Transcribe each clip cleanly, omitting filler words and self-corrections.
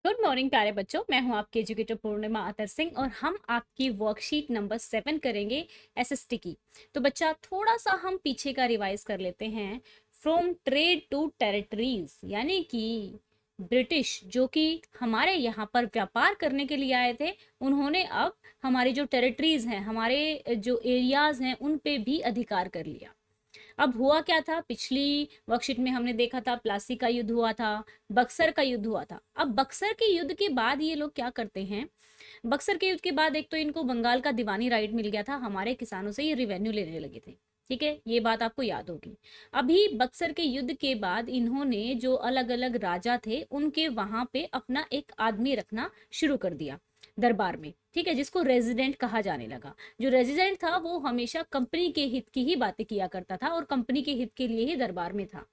Good morning प्यारे बच्चों, मैं हूं आपकी एजुकेटर पूर्णिमा अतर सिंह और हम आपकी वर्कशीट नंबर 7 करेंगे एसएसटी की। तो बच्चा थोड़ा सा हम पीछे का रिवाइज कर लेते हैं। फ्रॉम ट्रेड टू टेरिटरीज, यानी कि ब्रिटिश जो कि हमारे यहाँ पर व्यापार करने के लिए आए थे, उन्होंने अब हमारी जो टेरिटरीज हैं, हमारे जो एरियाज हैं, उन पे भी अधिकार कर लिया। अब हुआ क्या था, पिछली वर्कशीट में हमने देखा था प्लासी का युद्ध हुआ था, बक्सर का युद्ध हुआ था। अब बक्सर के युद्ध के बाद ये लोग क्या करते हैं, बक्सर के युद्ध के बाद एक तो इनको बंगाल का दीवानी राइट मिल गया था, हमारे किसानों से ये रिवेन्यू लेने लगे थे। ठीक है, ये बात आपको याद होगी। अभी बक्सर के युद्ध के बाद इन्होंने जो अलग अलग राजा थे उनके वहां पे अपना एक आदमी रखना शुरू कर दिया दरबार में। ठीक है, जिसको रेजिडेंट कहा जाने लगा। जो रेजिडेंट था वो हमेशा कंपनी के हित की ही बातें किया करता था और कंपनी के हित के लिए ही दरबार में था।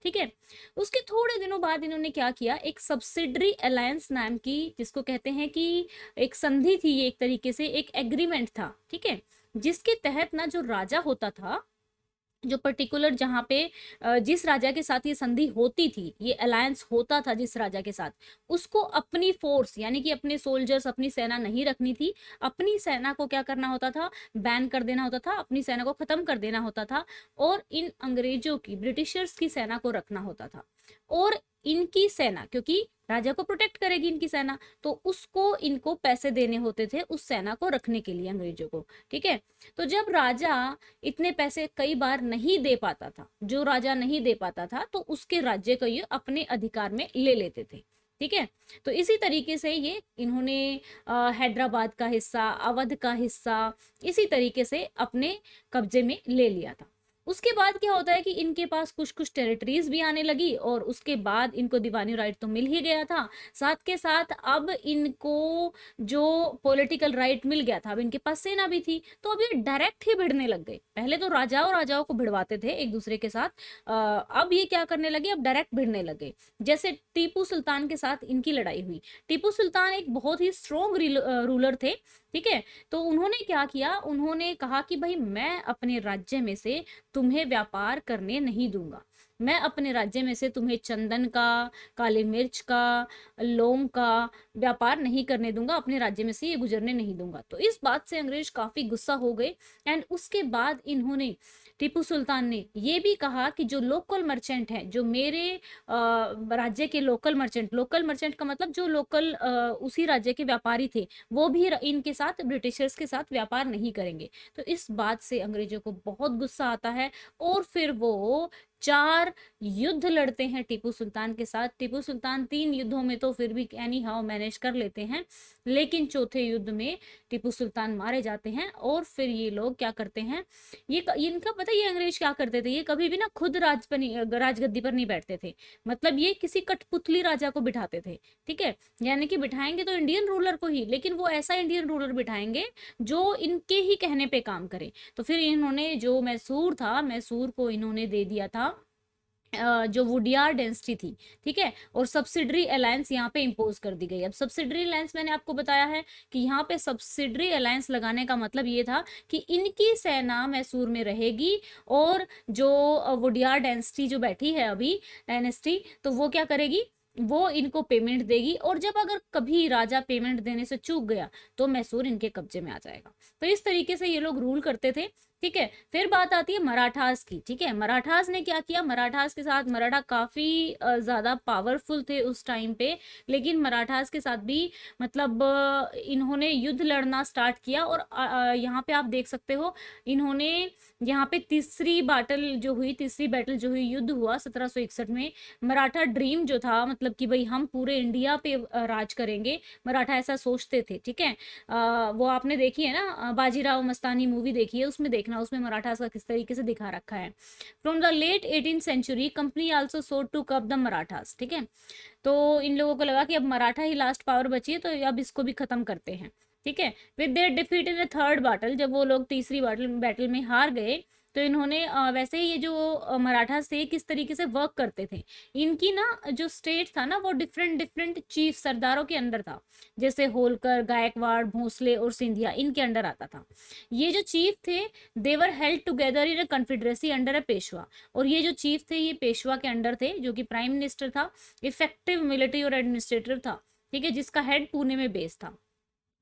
ठीक है, उसके थोड़े दिनों बाद इन्होंने क्या किया, एक सब्सिडरी अलायंस नाम की, जिसको कहते हैं कि एक संधि थी, ये एक तरीके से एक एग्रीमेंट था। ठीक है, जिसके तहत ना जो राजा होता था, जो पर्टिकुलर जहाँ पे जिस राजा के साथ ये संधि होती थी, ये अलायंस होता था जिस राजा के साथ, उसको अपनी फोर्स यानी कि अपने सोल्जर्स, अपनी सेना नहीं रखनी थी। अपनी सेना को क्या करना होता था, बैन कर देना होता था, अपनी सेना को खत्म कर देना होता था और इन अंग्रेजों की, ब्रिटिशर्स की सेना को रखना होता था। और इनकी सेना, क्योंकि राजा को प्रोटेक्ट करेगी इनकी सेना, तो उसको इनको पैसे देने होते थे उस सेना को रखने के लिए, अंग्रेजों को। ठीक है, तो जब राजा इतने पैसे कई बार नहीं दे पाता था, जो राजा नहीं दे पाता था, तो उसके राज्य को ये अपने अधिकार में ले लेते थे। ठीक है, तो इसी तरीके से ये इन्होंने हैदराबाद का हिस्सा, अवध का हिस्सा, इसी तरीके से अपने कब्जे में ले लिया था। उसके बाद क्या होता है कि इनके पास कुछ कुछ टेरिटरीज भी आने लगी और उसके बाद इनको दीवानी राइट तो मिल ही गया था, साथ के साथ अब इनको जो पॉलिटिकल राइट मिल गया था, अब इनके पास सेना भी थी, तो अब ये डायरेक्ट ही भिड़ने लग गए। पहले तो राजाओं को भिड़वाते थे एक दूसरे के साथ, अब ये क्या करने लगे, अब डायरेक्ट भिड़ने लगे। जैसे टीपू सुल्तान के साथ इनकी लड़ाई हुई। टीपू सुल्तान एक बहुत ही स्ट्रॉन्ग रूलर थे। ठीक है, तो उन्होंने क्या किया, उन्होंने कहा कि भाई मैं अपने राज्य में से तुम्हें व्यापार करने नहीं दूंगा, मैं अपने राज्य में से तुम्हें चंदन का, काली मिर्च का, लौंग का व्यापार नहीं करने दूंगा, अपने राज्य में से ये गुजरने नहीं दूंगा। तो इस बात से अंग्रेज काफी गुस्सा हो गए। एंड उसके बाद इन्होंने, टीपू सुल्तान ने ये भी कहा कि जो लोकल मर्चेंट हैं, जो मेरे राज्य के लोकल मर्चेंट का मतलब जो लोकल उसी राज्य के व्यापारी थे, वो भी इनके साथ, ब्रिटिशर्स के साथ व्यापार नहीं करेंगे। तो इस बात से अंग्रेजों को बहुत गुस्सा आता है और फिर वो 4 युद्ध लड़ते हैं टीपू सुल्तान के साथ। टीपू सुल्तान 3 युद्धों में तो फिर भी एनी हाउ मैनेज कर लेते हैं, लेकिन चौथे युद्ध में टीपू सुल्तान मारे जाते हैं। और फिर ये लोग क्या करते हैं, ये इनका पता है ये अंग्रेज क्या करते थे, ये कभी भी ना खुद राजगद्दी पर नहीं बैठते थे। मतलब ये किसी कठपुतली राजा को बिठाते थे। ठीक है, यानी कि बिठाएंगे तो इंडियन रूलर को ही, लेकिन वो ऐसा इंडियन रूलर बिठाएंगे जो इनके ही कहने पे काम करे। तो फिर इन्होंने जो मैसूर था, मैसूर को इन्होंने दे दिया था जो वुडियार डेंसिटी थी। ठीक है, और सब्सिडरी अलायंस यहाँ पे इंपोज कर दी गई। अब सब्सिडरी अलायंस मैंने आपको बताया है कि यहाँ पे सब्सिडरी अलायंस लगाने का मतलब ये था कि इनकी सेना मैसूर में रहेगी और जो वुडियार डेंसिटी जो बैठी है अभी, डायनेस्टी, तो वो क्या करेगी, वो इनको पेमेंट देगी। और जब अगर कभी राजा पेमेंट देने से चूक गया तो मैसूर इनके कब्जे में आ जाएगा। तो इस तरीके से ये लोग रूल करते थे। ठीक है, फिर बात आती है मराठास की। ठीक है, मराठास ने क्या किया, मराठास के साथ, मराठा काफी ज्यादा पावरफुल थे उस टाइम पे, लेकिन मराठास के साथ भी मतलब इन्होंने युद्ध लड़ना स्टार्ट किया। और यहाँ पे आप देख सकते हो, इन्होंने यहाँ पे तीसरी बैटल जो हुई, युद्ध हुआ 1761 में। मराठा ड्रीम जो था, मतलब कि भाई हम पूरे इंडिया पे राज करेंगे, मराठा ऐसा सोचते थे। ठीक है, वो आपने देखी है ना, बाजीराव मस्तानी मूवी देखी है, उसमें देखना, उसमें मराठास का किस तरीके से दिखा रखा है। From the late 18th century company also sought to curb the Marathas. ठीक है, तो इन लोगों को लगा कि अब मराठा ही लास्ट पावर बची है, तो अब इसको भी खत्म करते हैं। ठीक है, with their defeat in the third battle, जब वो लोग तीसरी बैटल में हार गए, तो इन्होंने वैसे ही ये जो मराठा से किस तरीके से वर्क करते थे, इनकी ना जो स्टेट था ना, वो डिफरेंट डिफरेंट चीफ सरदारों के अंडर था। जैसे होलकर, गायकवाड़, भोसले और सिंधिया इनके अंडर आता था। ये जो चीफ थे, they were held together in a confederacy under a Peshwa. और ये जो चीफ थे, ये पेशवा के अंडर थे, जो कि प्राइम मिनिस्टर था, इफेक्टिव मिलिट्री और एडमिनिस्ट्रेटिव था। ठीक है, जिसका हेड पुणे में बेस था।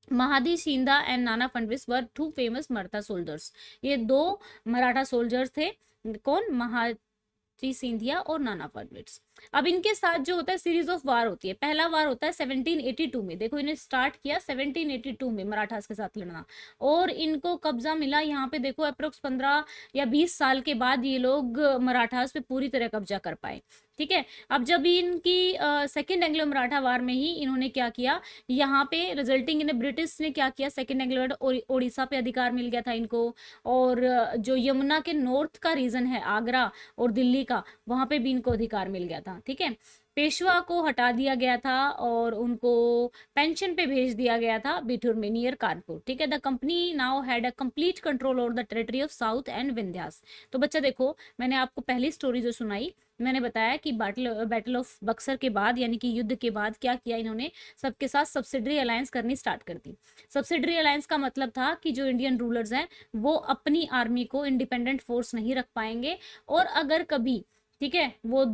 महादी शिंदा and Nana Phadnavis were two famous Maratha soldiers. ये दो मराठा सोल्जर्स थे। कौन? महाजी सिंधिया और नाना फडणवीस। अब इनके साथ जो होता है सीरीज ऑफ वार होती है। पहला वार होता है 1782 में। देखो इन्हें स्टार्ट किया 1782 में मराठास के साथ लड़ना, और इनको कब्जा मिला यहाँ पे। देखो अप्रोक्स 15 या 20 साल के बाद ये लोग मराठास पे पूरी तरह कब्जा कर पाए। ठीक है, अब जब इनकी सेकेंड एंग्लो मराठा वार में ही इन्होंने क्या किया, यहाँ पे रिजल्टिंग इन ब्रिटिश ने क्या किया, सेकेंड एंग्लो ओडिशा पे अधिकार मिल गया था इनको। और जो यमुना के नॉर्थ का रीजन है, आगरा और दिल्ली का, वहां पे भी इनको अधिकार मिल गया था। ठीक है, पेशवा को हटा दिया गया था और उनको पेंशन पे भेज दिया गया था बिठूर में नियर कानपुर। ठीक है, the company now had a complete control over the territory of south and Vindhyas. तो बच्चा देखो, मैंने आपको पहली स्टोरी जो सुनाई, मैंने बताया कि बैटल ऑफ बक्सर के बाद, यानी कि युद्ध के बाद क्या किया इन्होंने, सबके साथ सब्सिडरी अलायंस करनी स्टार्ट कर दी। सब्सिडरी अलायंस का मतलब था कि जो इंडियन रूलर्स हैं वो अपनी आर्मी को इंडिपेंडेंट फोर्स नहीं रख पाएंगे, और अगर कभी, ठीक है, वो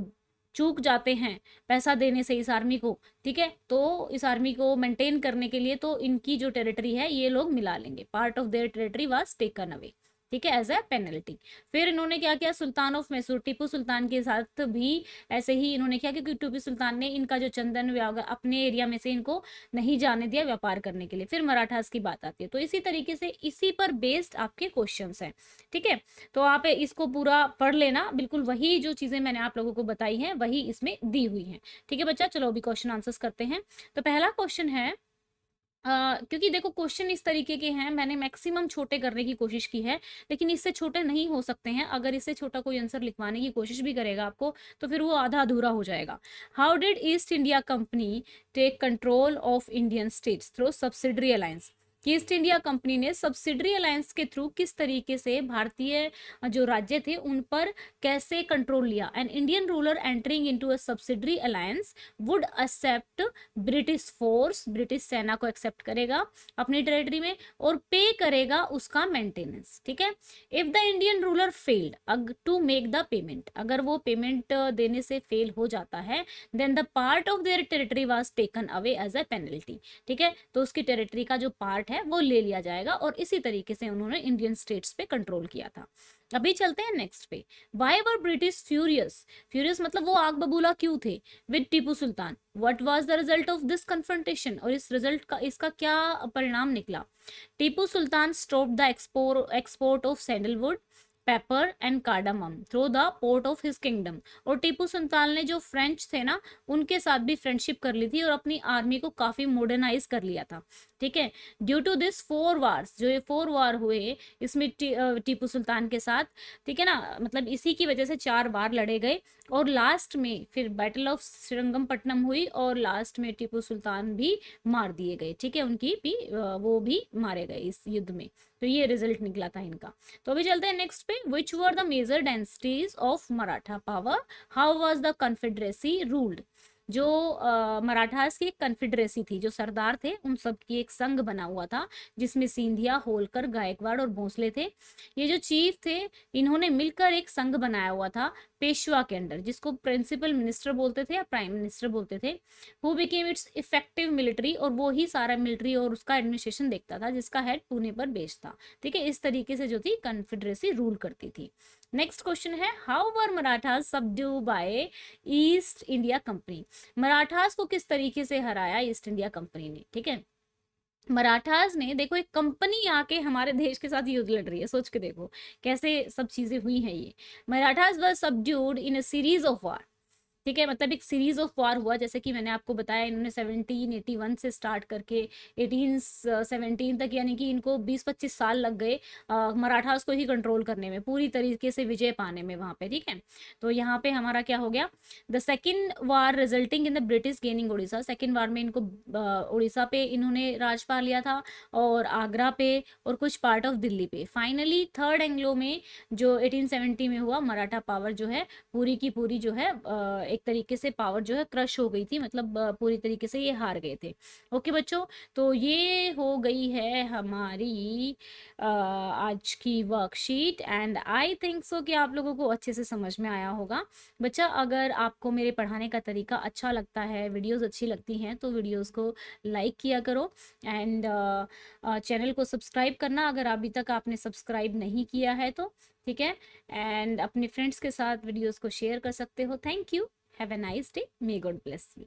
चूक जाते हैं पैसा देने से इस आर्मी को, ठीक है, तो इस आर्मी को मेंटेन करने के लिए तो इनकी जो टेरिटरी है ये लोग मिला लेंगे। Part of their territory was taken away, ठीक है, एज ए पेनल्टी। फिर इन्होंने क्या किया, सुल्तान ऑफ मैसूर टीपू सुल्तान के साथ भी ऐसे ही इन्होंने किया, क्योंकि टीपू सुल्तान ने इनका जो चंदन अपने एरिया में से इनको नहीं जाने दिया व्यापार करने के लिए। फिर मराठास की बात आती है। तो इसी तरीके से इसी पर बेस्ड आपके क्वेश्चंस हैं। ठीक है, तो आप इसको पूरा पढ़ लेना, बिल्कुल वही जो चीजें मैंने आप लोगों को बताई हैं वही इसमें दी हुई हैं। ठीक है बच्चा, चलो अभी क्वेश्चन आंसर्स करते हैं। तो पहला क्वेश्चन है, क्योंकि देखो क्वेश्चन इस तरीके के हैं, मैंने मैक्सिमम छोटे करने की कोशिश की है, लेकिन इससे छोटे नहीं हो सकते हैं। अगर इससे छोटा कोई आंसर लिखवाने की कोशिश भी करेगा आपको, तो फिर वो आधा अधूरा हो जाएगा। How did East India Company take control of Indian states through subsidiary alliance? कि ईस्ट इंडिया कंपनी ने सब्सिडरी अलायंस के थ्रू किस तरीके से भारतीय जो राज्य थे उन पर कैसे कंट्रोल लिया। An Indian ruler entering into a subsidiary alliance would accept British force, British सेना को एक्सेप्ट करेगा अपनी टेरिटरी में और पे करेगा उसका मेंटेनेंस। ठीक है, if the Indian ruler failed to make the payment, अगर वो पेमेंट देने से फेल हो जाता है, then the part of their territory was taken away as a penalty. ठीक है, तो उसकी टेरिटरी का जो पार्ट है वो ले लिया जाएगा, और इसी तरीके से उन्होंने इंडियन स्टेट्स पे कंट्रोल किया था। अभी चलते हैं नेक्स्ट पे। Why were British furious? Furious मतलब वो आग बबूला क्यों थे with Tipu Sultan? What was the result of this confrontation? और इस रिजल्ट का, इसका क्या परिणाम निकला? Tipu Sultan stopped the export of sandalwood, pepper and cardamom through the port of his kingdom. और टीपू सुल्तान ने जो फ्रेंच थे ना, उनके साथ भी फ्रेंडशिप कर ली थी और अपनी आर्मी को काफी मॉडर्नाइज कर लिया था। ठीक है, ड्यू टू दिस 4 वार्स, जो ये 4 वार हुए इसमें टीपू सुल्तान के साथ, ठीक है ना, मतलब इसी की वजह से 4 बार लड़े गए, और लास्ट में फिर बैटल ऑफ श्रीरंगपट्टनम हुई और लास्ट में टीपू सुल्तान भी मार दिए गए। ठीक है, उनकी भी वो भी मारे गए इस युद्ध में। तो ये रिजल्ट निकला था इनका। तो अभी चलते हैं नेक्स्ट पे। Which were the major densities of Maratha power? How was the confederacy ruled? जो मराठास की एक कन्फेडरेसी थी, जो सरदार थे उन सब की एक संघ बना हुआ था, जिसमें सिंधिया, होलकर, गायकवाड़ और भोसले थे। ये जो चीफ थे, इन्होंने मिलकर एक संघ बनाया हुआ था पेशवा के अंडर, जिसको प्रिंसिपल मिनिस्टर बोलते थे या प्राइम मिनिस्टर बोलते थे। Who became it's effective military, और वो ही सारा मिलिट्री और उसका एडमिनिस्ट्रेशन देखता था, जिसका हेड पुणे पर बेस्ड था। ठीक है, इस तरीके से जो थी कन्फेडरेसी रूल करती थी। नेक्स्ट क्वेश्चन है, how were Marathas subdue by East India Company? Marathas को किस तरीके से हराया ईस्ट इंडिया कंपनी ने? ठीक है, मराठास ने, देखो एक कंपनी आके हमारे देश के साथ युद्ध लड़ रही है, सोच के देखो कैसे सब चीजें हुई हैं ये। Marathas were subdued in a series of war. ठीक है, मतलब एक सीरीज ऑफ वार हुआ, जैसे कि मैंने आपको बताया इन्होंने 1781 से स्टार्ट करके 1817 तक, यानी कि इनको 20-25 साल लग गए मराठास को ही कंट्रोल करने में, पूरी तरीके से विजय पाने में वहां पे। ठीक है, तो यहाँ पे हमारा क्या हो गया, the second war resulting in the British gaining Orissa. Second war में इनको उड़ीसा पे इन्होंने राज पा लिया था, और आगरा पे और कुछ पार्ट ऑफ दिल्ली पे। फाइनली थर्ड एंग्लो में जो 1870 में हुआ, मराठा पावर जो है पूरी की पूरी जो है एक तरीके से पावर जो है क्रश हो गई थी, मतलब पूरी तरीके से ये हार गए थे। ओके बच्चों, तो ये हो गई है हमारी आज की worksheet and I think so कि आप लोगों को अच्छे से समझ में आया होगा। बच्चा, अगर आपको मेरे पढ़ाने का तरीका अच्छा लगता है, वीडियोस अच्छी लगती हैं, तो वीडियोस को लाइक किया करो एंड चैनल को सब्सक्राइब करना अगर अभी तक आपने सब्सक्राइब नहीं किया है तो, ठीक है। एंड अपने फ्रेंड्स के साथ वीडियोस को शेयर कर सकते हो। Thank you, have a nice day, may God bless you.